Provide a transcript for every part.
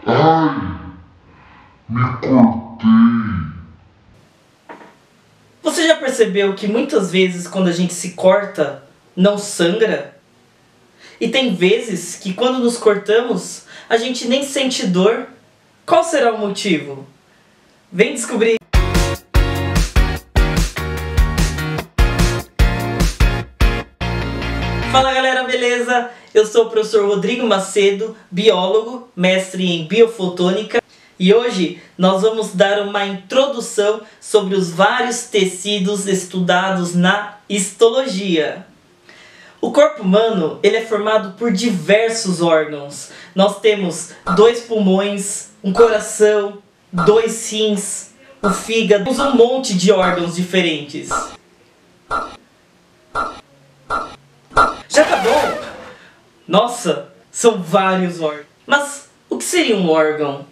Ai, me cortei. Você já percebeu que muitas vezes quando a gente se corta, não sangra? E tem vezes que quando nos cortamos, a gente nem sente dor. Qual será o motivo? Vem descobrir! Fala galera, beleza? Eu sou o professor Rodrigo Macedo, biólogo, mestre em biofotônica. E hoje nós vamos dar uma introdução sobre os vários tecidos estudados na histologia. O corpo humano ele é formado por diversos órgãos. Nós temos 2 pulmões, um coração, 2 rins, o fígado, temos um monte de órgãos diferentes. Já acabou? Nossa, são vários órgãos. Mas o que seria um órgão?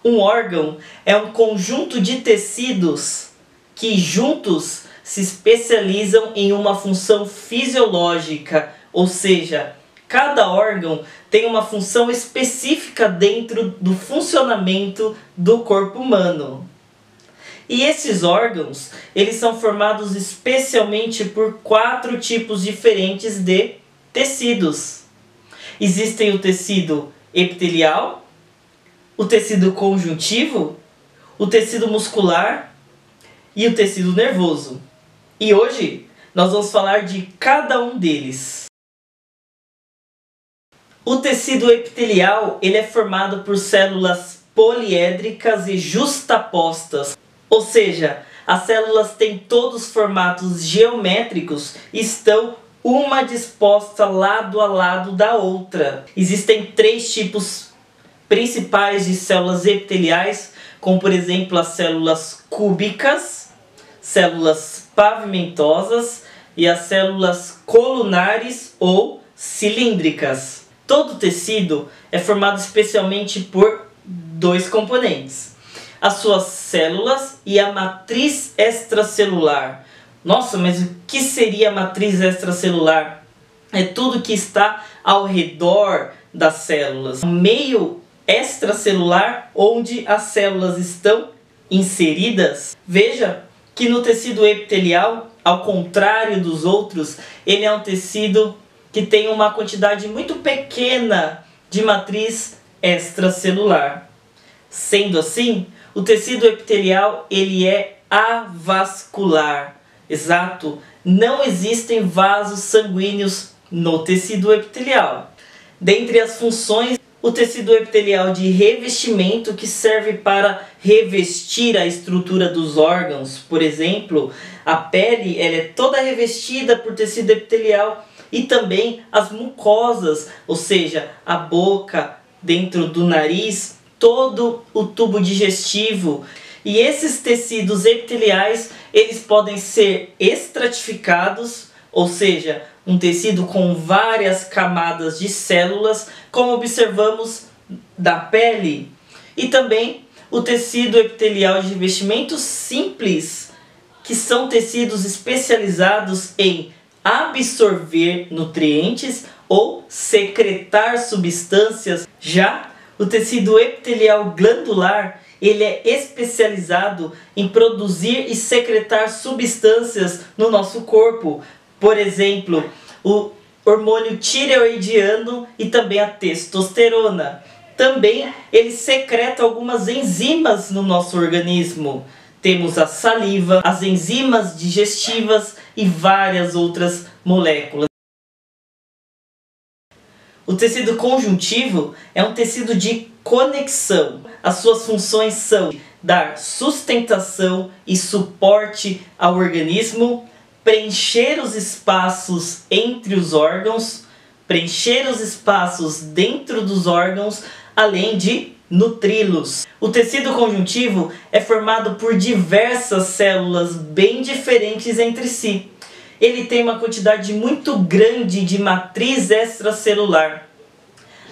Um órgão é um conjunto de tecidos que juntos se especializam em uma função fisiológica, ou seja, cada órgão tem uma função específica dentro do funcionamento do corpo humano. E esses órgãos, eles são formados especialmente por 4 tipos diferentes de tecidos. Existem o tecido epitelial, o tecido conjuntivo, o tecido muscular e o tecido nervoso. E hoje nós vamos falar de cada um deles. O tecido epitelial ele é formado por células poliédricas e justapostas, ou seja, as células têm todos formatos geométricos e estão uma disposta lado a lado da outra. Existem 3 tipos principais de células epiteliais, como por exemplo as células cúbicas, células pavimentosas e as células colunares ou cilíndricas. Todo tecido é formado especialmente por 2 componentes: as suas células e a matriz extracelular. Nossa, mas o que seria a matriz extracelular? É tudo que está ao redor das células, o meio extracelular onde as células estão inseridas. Veja que no tecido epitelial, ao contrário dos outros, ele é um tecido que tem uma quantidade muito pequena de matriz extracelular. Sendo assim, o tecido epitelial ele é avascular. Exato, não existem vasos sanguíneos no tecido epitelial. Dentre as funções, o tecido epitelial de revestimento, que serve para revestir a estrutura dos órgãos. Por exemplo, a pele ela é toda revestida por tecido epitelial, e também as mucosas, ou seja, a boca, dentro do nariz, todo o tubo digestivo. E esses tecidos epiteliais, eles podem ser estratificados, ou seja, um tecido com várias camadas de células, como observamos da pele. E também o tecido epitelial de revestimento simples, que são tecidos especializados em absorver nutrientes ou secretar substâncias. Já o tecido epitelial glandular, ele é especializado em produzir e secretar substâncias no nosso corpo. Por exemplo, o hormônio tireoidiano e também a testosterona. Também ele secreta algumas enzimas no nosso organismo. Temos a saliva, as enzimas digestivas e várias outras moléculas. O tecido conjuntivo é um tecido de conexão. As suas funções são dar sustentação e suporte ao organismo, preencher os espaços entre os órgãos, preencher os espaços dentro dos órgãos, além de nutri-los. O tecido conjuntivo é formado por diversas células bem diferentes entre si. Ele tem uma quantidade muito grande de matriz extracelular.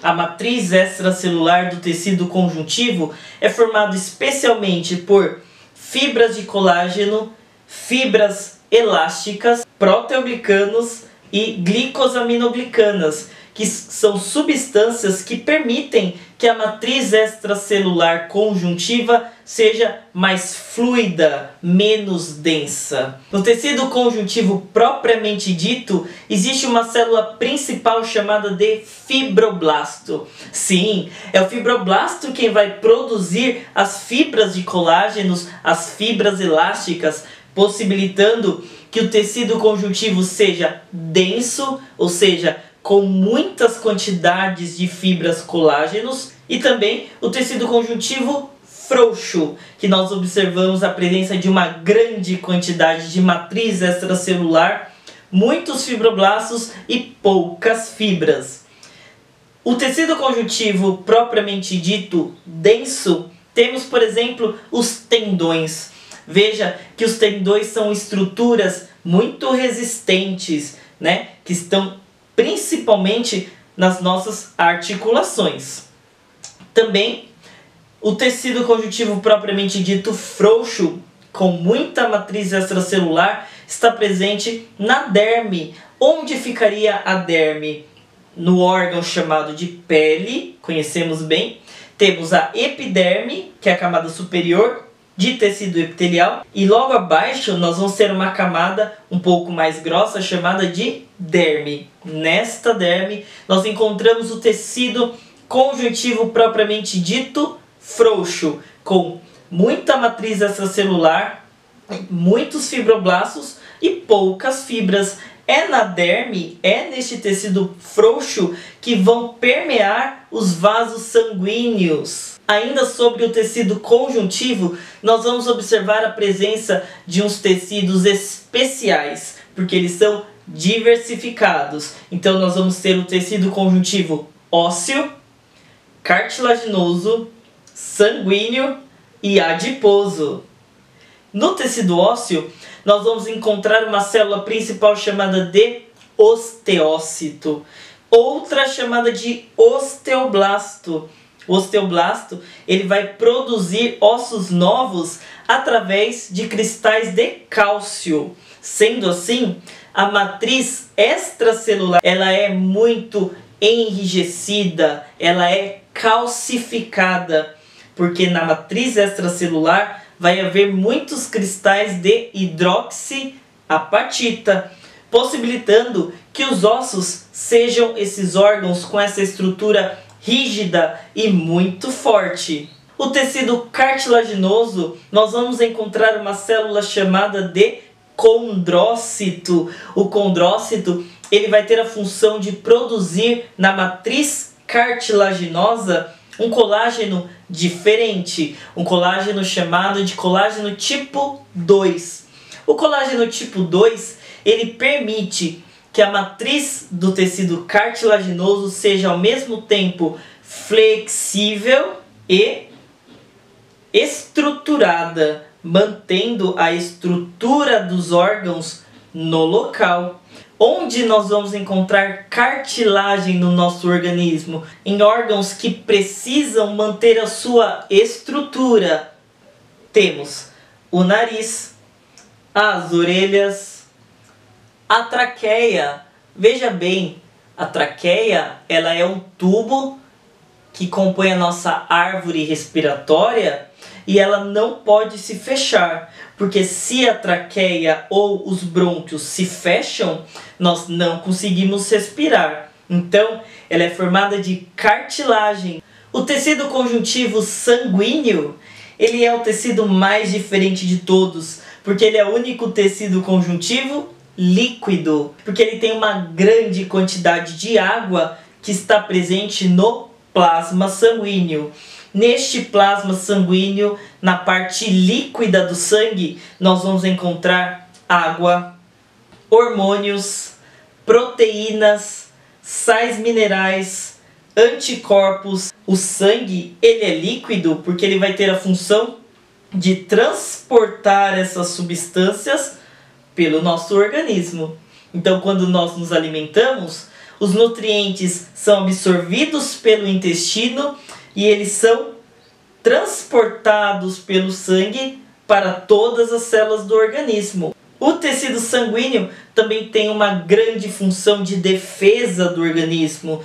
A matriz extracelular do tecido conjuntivo é formada especialmente por fibras de colágeno, fibras elásticas, proteoglicanos e glicosaminoglicanas, que que são substâncias que permitem que a matriz extracelular conjuntiva seja mais fluida, menos densa. No tecido conjuntivo propriamente dito, existe uma célula principal chamada de fibroblasto. Sim, é o fibroblasto quem vai produzir as fibras de colágenos, as fibras elásticas, possibilitando que o tecido conjuntivo seja denso, ou seja, com muitas quantidades de fibras colágenos, e também o tecido conjuntivo frouxo, que nós observamos a presença de uma grande quantidade de matriz extracelular, muitos fibroblastos e poucas fibras. O tecido conjuntivo propriamente dito denso, temos, por exemplo, os tendões. Veja que os tendões são estruturas muito resistentes, né? Que estão principalmente nas nossas articulações. Também o tecido conjuntivo propriamente dito frouxo, com muita matriz extracelular, está presente na derme. Onde ficaria a derme? No órgão chamado de pele, conhecemos bem. Temos a epiderme, que é a camada superior de tecido epitelial, e logo abaixo nós vamos ter uma camada um pouco mais grossa chamada de derme. Nesta derme nós encontramos o tecido conjuntivo propriamente dito frouxo, com muita matriz extracelular, muitos fibroblastos e poucas fibras. É na derme, é neste tecido frouxo que vão permear os vasos sanguíneos. Ainda sobre o tecido conjuntivo, nós vamos observar a presença de uns tecidos especiais, porque eles são diversificados. Então nós vamos ter o tecido conjuntivo ósseo, cartilaginoso, sanguíneo e adiposo. No tecido ósseo, nós vamos encontrar uma célula principal chamada de osteócito, outra chamada de osteoblasto. O osteoblasto, ele vai produzir ossos novos através de cristais de cálcio. Sendo assim, a matriz extracelular, ela é muito enrijecida, ela é calcificada, porque na matriz extracelular vai haver muitos cristais de hidroxiapatita, possibilitando que os ossos sejam esses órgãos com essa estrutura rígida e muito forte. O tecido cartilaginoso, nós vamos encontrar uma célula chamada de condrócito. O condrócito, ele vai ter a função de produzir na matriz cartilaginosa um colágeno diferente, um colágeno chamado de colágeno tipo 2. O colágeno tipo 2, ele permite que a matriz do tecido cartilaginoso seja ao mesmo tempo flexível e estruturada, mantendo a estrutura dos órgãos no local. Onde nós vamos encontrar cartilagem no nosso organismo? Em órgãos que precisam manter a sua estrutura. Temos o nariz, as orelhas, a traqueia. Veja bem, a traqueia, ela é um tubo que compõe a nossa árvore respiratória e ela não pode se fechar, porque se a traqueia ou os brônquios se fecham, nós não conseguimos respirar. Então, ela é formada de cartilagem. O tecido conjuntivo sanguíneo, ele é o tecido mais diferente de todos, porque ele é o único tecido conjuntivo líquido, porque ele tem uma grande quantidade de água que está presente no plasma sanguíneo. Neste plasma sanguíneo, na parte líquida do sangue, nós vamos encontrar água, hormônios, proteínas, sais minerais, anticorpos. O sangue, ele é líquido porque ele vai ter a função de transportar essas substâncias pelo nosso organismo. Então, quando nós nos alimentamos, os nutrientes são absorvidos pelo intestino e eles são transportados pelo sangue para todas as células do organismo. O tecido sanguíneo também tem uma grande função de defesa do organismo.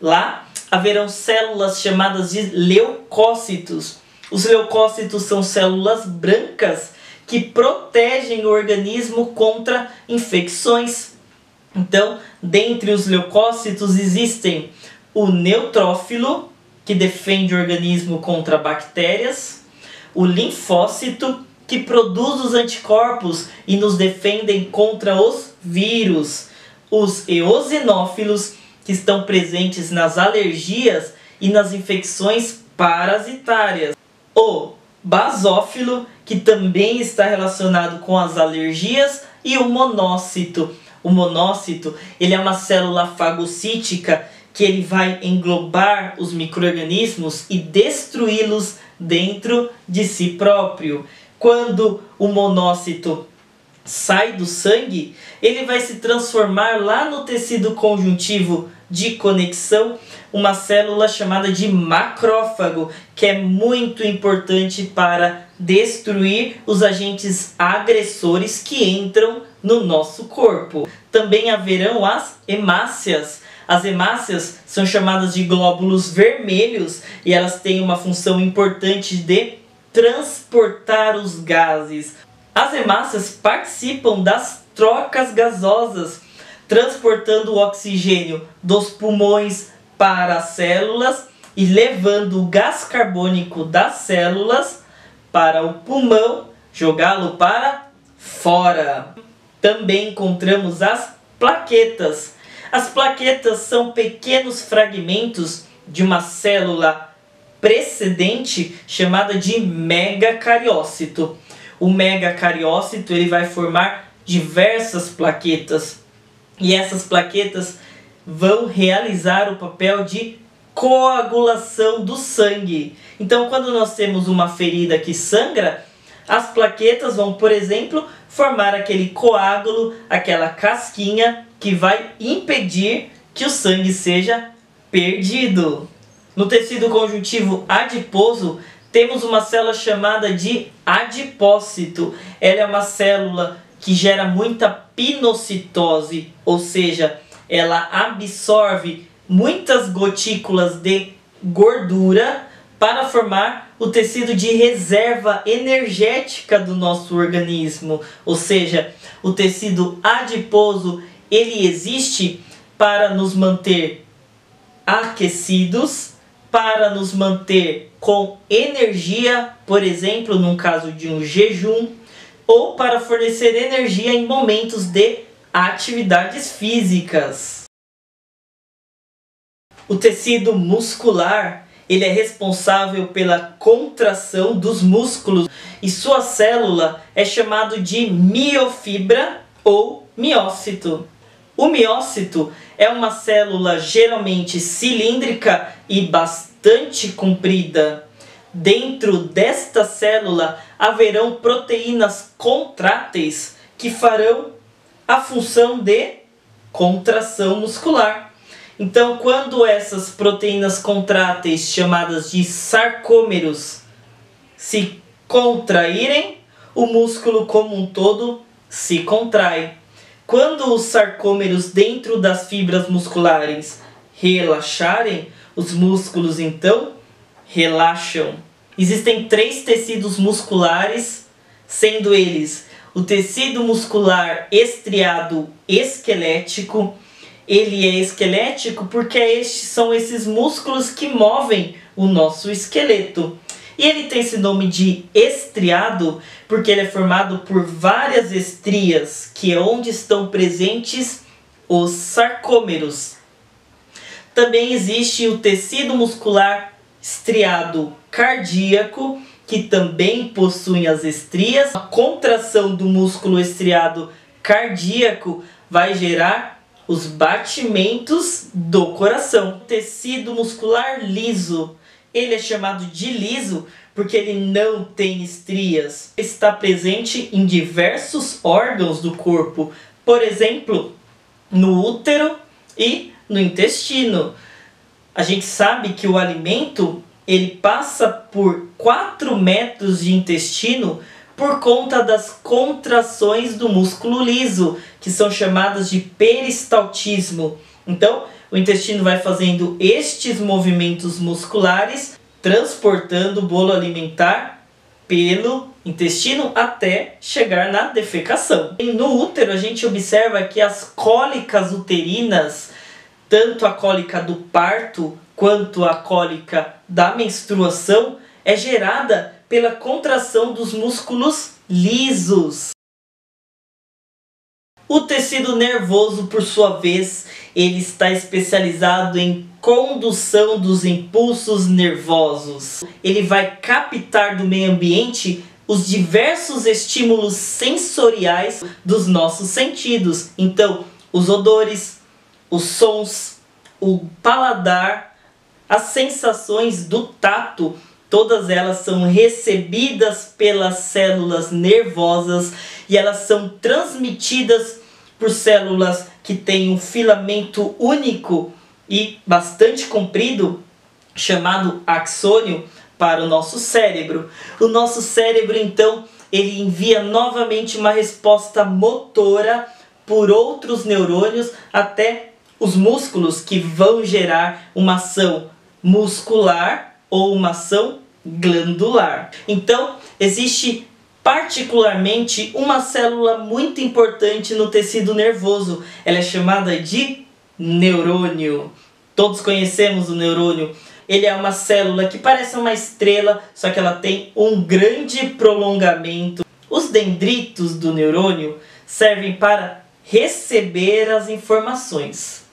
Lá haverão células chamadas de leucócitos. Os leucócitos são células brancas que protegem o organismo contra infecções. Então, dentre os leucócitos existem o neutrófilo, que defende o organismo contra bactérias, o linfócito, que produz os anticorpos e nos defendem contra os vírus, os eosinófilos, que estão presentes nas alergias e nas infecções parasitárias, o basófilo, que também está relacionado com as alergias, e o monócito. O monócito, ele é uma célula fagocítica que ele vai englobar os micro-organismos e destruí-los dentro de si próprio. Quando o monócito sai do sangue, ele vai se transformar lá no tecido conjuntivo de conexão, uma célula chamada de macrófago, que é muito importante para destruir os agentes agressores que entram no nosso corpo. Também haverão as hemácias. As hemácias são chamadas de glóbulos vermelhos e elas têm uma função importante de transportar os gases. As hemácias participam das trocas gasosas, transportando o oxigênio dos pulmões para as células e levando o gás carbônico das células para o pulmão, jogá-lo para fora. Também encontramos as plaquetas. As plaquetas são pequenos fragmentos de uma célula precedente chamada de megacariócito. O megacariócito ele vai formar diversas plaquetas e essas plaquetas vão realizar o papel de coagulação do sangue. Então, quando nós temos uma ferida que sangra, as plaquetas vão, por exemplo, formar aquele coágulo, aquela casquinha que vai impedir que o sangue seja perdido. No tecido conjuntivo adiposo, temos uma célula chamada de adipócito. Ela é uma célula que gera muita pinocitose, ou seja, ela absorve muitas gotículas de gordura para formar o tecido de reserva energética do nosso organismo. Ou seja, o tecido adiposo ele existe para nos manter aquecidos, para nos manter com energia, por exemplo, num caso de um jejum, ou para fornecer energia em momentos de atividades físicas. O tecido muscular, ele é responsável pela contração dos músculos e sua célula é chamado de miofibra ou miócito. O miócito é uma célula geralmente cilíndrica e bastante comprida. Dentro desta célula haverão proteínas contráteis que farão a função de contração muscular. Então, quando essas proteínas contráteis, chamadas de sarcômeros, se contraírem, o músculo como um todo se contrai. Quando os sarcômeros dentro das fibras musculares relaxarem, os músculos então relaxam. Existem 3 tecidos musculares, sendo eles o tecido muscular estriado esquelético. Ele é esquelético porque são esses músculos que movem o nosso esqueleto. E ele tem esse nome de estriado porque ele é formado por várias estrias, que é onde estão presentes os sarcômeros. Também existe o tecido muscular estriado cardíaco, que também possui as estrias. A contração do músculo estriado cardíaco vai gerar os batimentos do coração. O tecido muscular liso, ele é chamado de liso porque ele não tem estrias. Está presente em diversos órgãos do corpo, por exemplo, no útero e no intestino. A gente sabe que o alimento ele passa por 4 metros de intestino por conta das contrações do músculo liso, que são chamadas de peristaltismo. Então, o intestino vai fazendo estes movimentos musculares, transportando o bolo alimentar pelo intestino até chegar na defecação. E no útero a gente observa que as cólicas uterinas, tanto a cólica do parto quanto a cólica da menstruação, é gerada pela contração dos músculos lisos. O tecido nervoso, por sua vez, ele está especializado em condução dos impulsos nervosos. Ele vai captar do meio ambiente os diversos estímulos sensoriais dos nossos sentidos. Então, os odores, os sons, o paladar, as sensações do tato, todas elas são recebidas pelas células nervosas e elas são transmitidas por células que têm um filamento único e bastante comprido, chamado axônio, para o nosso cérebro. O nosso cérebro, então, ele envia novamente uma resposta motora por outros neurônios até os músculos, que vão gerar uma ação muscular ou uma ação glandular. Então, existe particularmente uma célula muito importante no tecido nervoso. Ela é chamada de neurônio. Todos conhecemos o neurônio. Ele é uma célula que parece uma estrela, só que ela tem um grande prolongamento. Os dendritos do neurônio servem para receber as informações.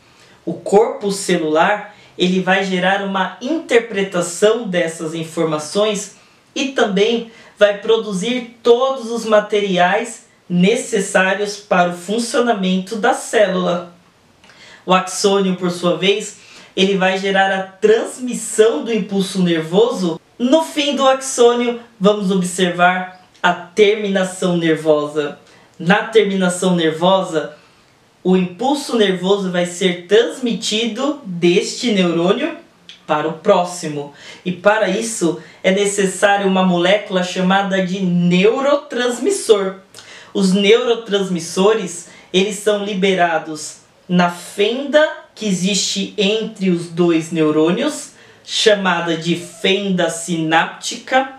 O corpo celular, ele vai gerar uma interpretação dessas informações e também vai produzir todos os materiais necessários para o funcionamento da célula. O axônio, por sua vez, ele vai gerar a transmissão do impulso nervoso. No fim do axônio, vamos observar a terminação nervosa. Na terminação nervosa, o impulso nervoso vai ser transmitido deste neurônio para o próximo. E para isso é necessário uma molécula chamada de neurotransmissor. Os neurotransmissores, eles são liberados na fenda que existe entre os dois neurônios, chamada de fenda sináptica.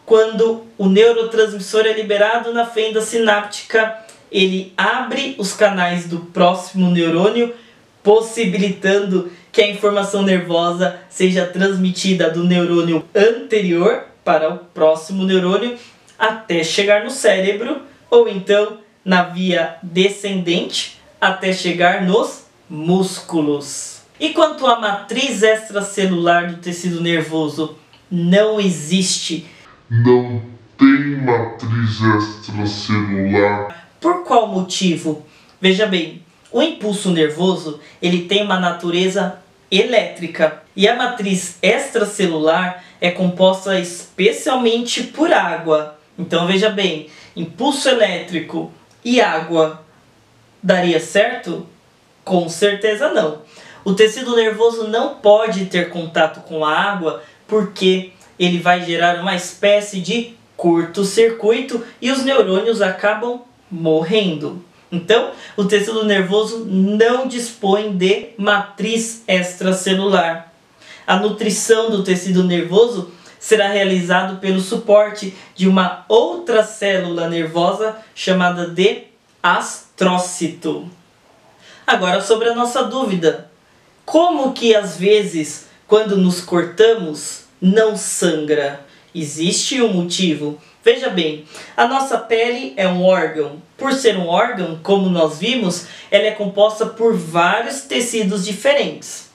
Quando o neurotransmissor é liberado na fenda sináptica, ele abre os canais do próximo neurônio, possibilitando que a informação nervosa seja transmitida do neurônio anterior para o próximo neurônio até chegar no cérebro, ou então na via descendente até chegar nos músculos. E quanto à matriz extracelular do tecido nervoso, não existe. Não tem matriz extracelular. Por qual motivo? Veja bem, o impulso nervoso, ele tem uma natureza elétrica e a matriz extracelular é composta especialmente por água. Então veja bem, impulso elétrico e água daria certo? Com certeza não. O tecido nervoso não pode ter contato com a água porque ele vai gerar uma espécie de curto-circuito e os neurônios acabam morrendo. Então, o tecido nervoso não dispõe de matriz extracelular. A nutrição do tecido nervoso será realizada pelo suporte de uma outra célula nervosa chamada de astrócito. Agora, sobre a nossa dúvida. Como que às vezes, quando nos cortamos, não sangra? Existe um motivo. Veja bem, a nossa pele é um órgão. Por ser um órgão, como nós vimos, ela é composta por vários tecidos diferentes.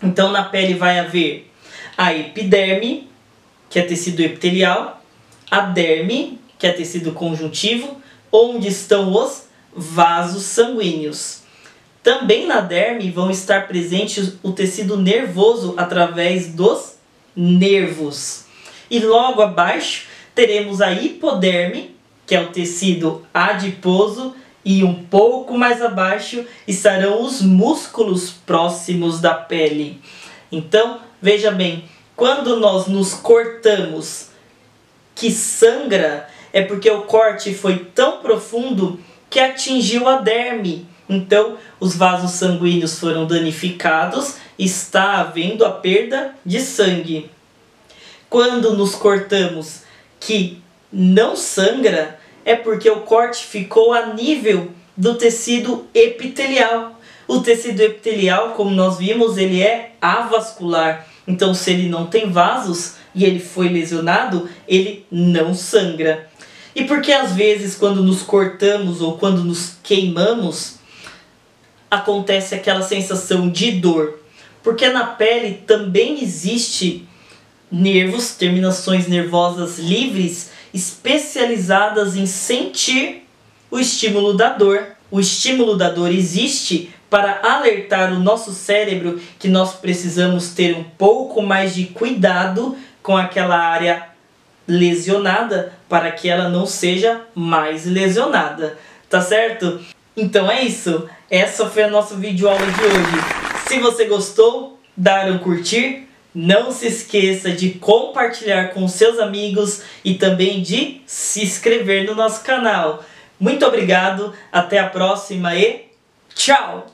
Então na pele vai haver a epiderme, que é tecido epitelial, a derme, que é tecido conjuntivo, onde estão os vasos sanguíneos. Também na derme vão estar presentes o tecido nervoso através dos nervos. E logo abaixo teremos a hipoderme, que é o tecido adiposo, e um pouco mais abaixo estarão os músculos próximos da pele. Então, veja bem, quando nós nos cortamos que sangra, é porque o corte foi tão profundo que atingiu a derme. Então, os vasos sanguíneos foram danificados, está havendo a perda de sangue. Quando nos cortamos que não sangra, é porque o corte ficou a nível do tecido epitelial. O tecido epitelial, como nós vimos, ele é avascular. Então, se ele não tem vasos e ele foi lesionado, ele não sangra. E por que às vezes quando nos cortamos ou quando nos queimamos, acontece aquela sensação de dor? Porque na pele também existe nervos, terminações nervosas livres, especializadas em sentir o estímulo da dor. O estímulo da dor existe para alertar o nosso cérebro que nós precisamos ter um pouco mais de cuidado com aquela área lesionada para que ela não seja mais lesionada. Tá certo? Então é isso. Essa foi a nossa videoaula de hoje. Se você gostou, dá um curtir. Não se esqueça de compartilhar com seus amigos e também de se inscrever no nosso canal. Muito obrigado, até a próxima e tchau!